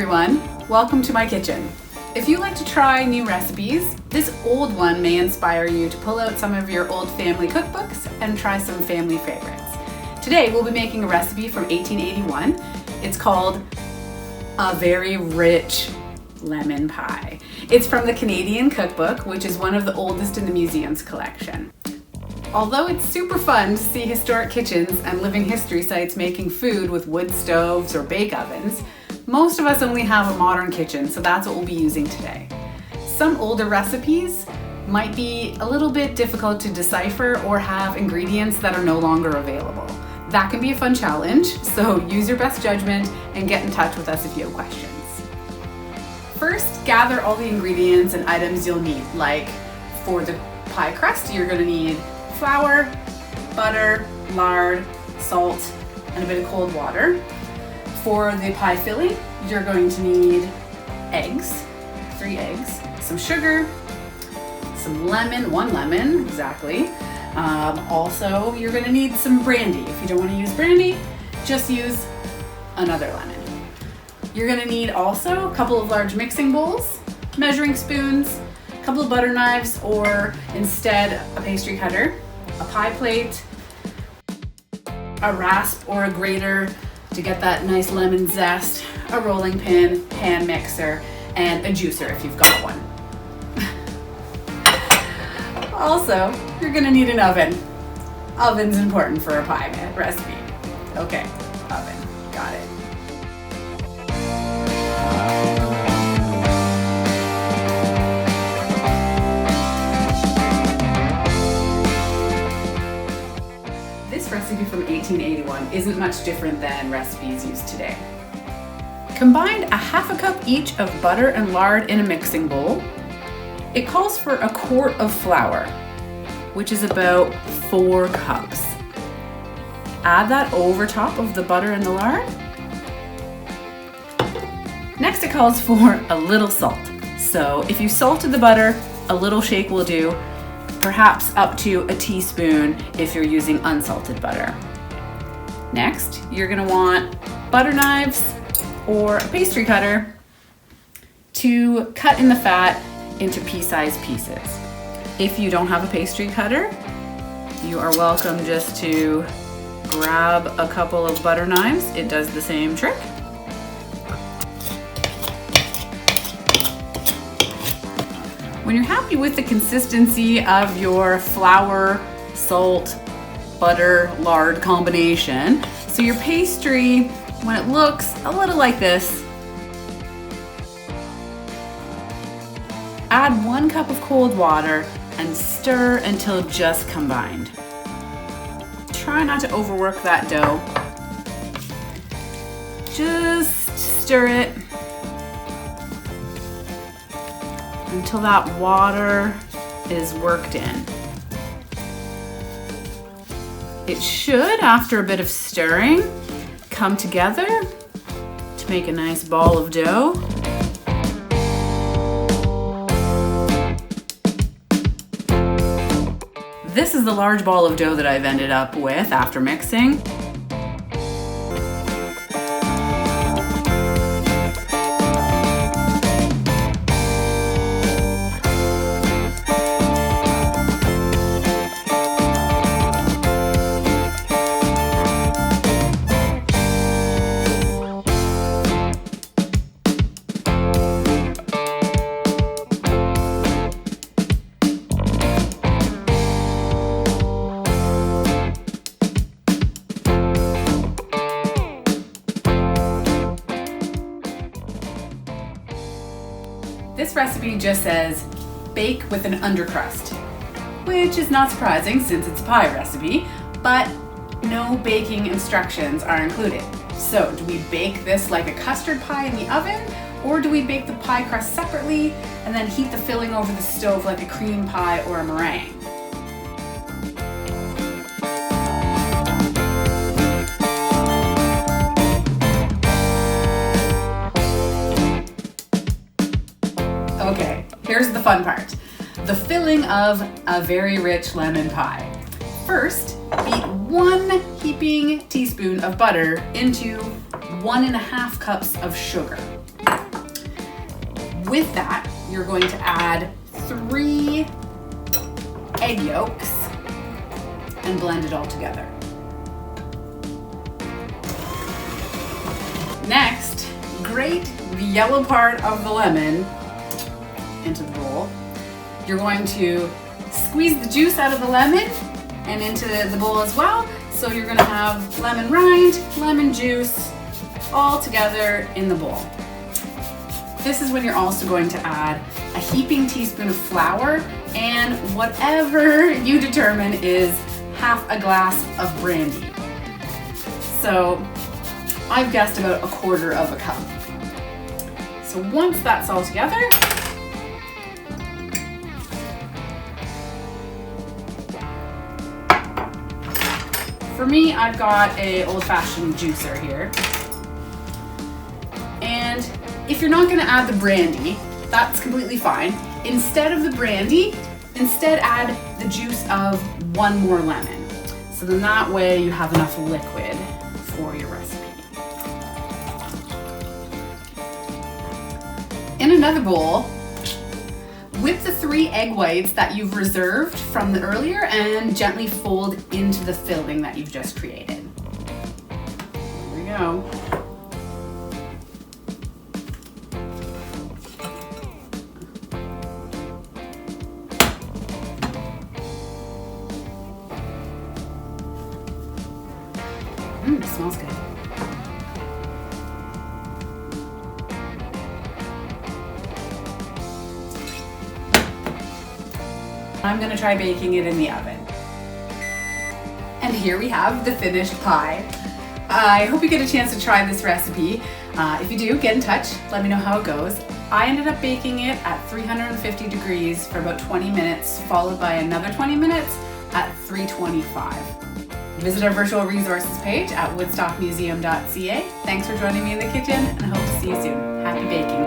everyone, welcome to my kitchen. If you like to try new recipes, this old one may inspire you to pull out some of your old family cookbooks and try some family favorites. Today we'll be making a recipe from 1881. It's called A Very Rich Lemon Pie. It's from the Canadian Cookbook, which is one of the oldest in the museum's collection. Although it's super fun to see historic kitchens and living history sites making food with wood stoves or bake ovens, most of us only have a modern kitchen, so that's what we'll be using today. Some older recipes might be a little bit difficult to decipher or have ingredients that are no longer available. That can be a fun challenge, so use your best judgment and get in touch with us if you have questions. First, gather all the ingredients and items you'll need, like for the pie crust, you're going to need flour, butter, lard, salt, and a bit of cold water. For the pie filling, you're going to need eggs, 3 eggs, some sugar, some lemon, 1 lemon, exactly. Also, you're going to need some brandy. If you don't want to use brandy, just use another lemon. You're going to need also a couple of large mixing bowls, measuring spoons, a couple of butter knives, or instead a pastry cutter, a pie plate, a rasp or a grater to get that nice lemon zest, a rolling pin, hand mixer, and a juicer if you've got one. Also, you're gonna need an oven. Oven's important for a pie recipe. Okay, oven, got it. This recipe from 1881 isn't much different than recipes used today. Combine a half a cup each of butter and lard in a mixing bowl. It calls for a quart of flour, which is about 4 cups. Add that over top of the butter and the lard. Next, it calls for a little salt. So if you salted the butter, a little shake will do. Perhaps up to a teaspoon if you're using unsalted butter. Next, you're gonna want butter knives or a pastry cutter to cut in the fat into pea-sized pieces. If you don't have a pastry cutter, you are welcome just to grab a couple of butter knives. It does the same trick. When you're happy with the consistency of your flour, salt, butter, lard combination, so your pastry, when it looks a little like this, add 1 cup of cold water and stir until just combined. Try not to overwork that dough. Just stir it until that water is worked in. It should, after a bit of stirring, come together to make a nice ball of dough. This is the large ball of dough that I've ended up with after mixing. This recipe just says, bake with an undercrust, which is not surprising since it's a pie recipe, but no baking instructions are included. So do we bake this like a custard pie in the oven, or do we bake the pie crust separately and then heat the filling over the stove like a cream pie or a meringue? Okay, here's the fun part. The filling of a very rich lemon pie. First, beat 1 heaping teaspoon of butter into 1.5 cups of sugar. With that, you're going to add 3 egg yolks and blend it all together. Next, grate the yellow part of the lemon into the bowl. You're going to squeeze the juice out of the lemon and into the bowl as well. So you're going to have lemon rind, lemon juice, all together in the bowl. This is when you're also going to add a heaping teaspoon of flour and whatever you determine is half a glass of brandy. So I've guessed about 1/4 cup. So once that's all together, for me, I've got a old-fashioned juicer here. And if you're not gonna add the brandy, that's completely fine. Instead of the brandy, instead add the juice of 1 more lemon. So then that way you have enough liquid for your recipe. In another bowl, whip the 3 egg whites that you've reserved from the earlier and gently fold into the filling that you've just created. There we go. It smells good. I'm gonna try baking it in the oven. And here we have the finished pie. I hope you get a chance to try this recipe. If you do, get in touch, let me know how it goes. I ended up baking it at 350 degrees for about 20 minutes, followed by another 20 minutes at 325. Visit our virtual resources page at woodstockmuseum.ca. Thanks for joining me in the kitchen, and I hope to see you soon. Happy baking!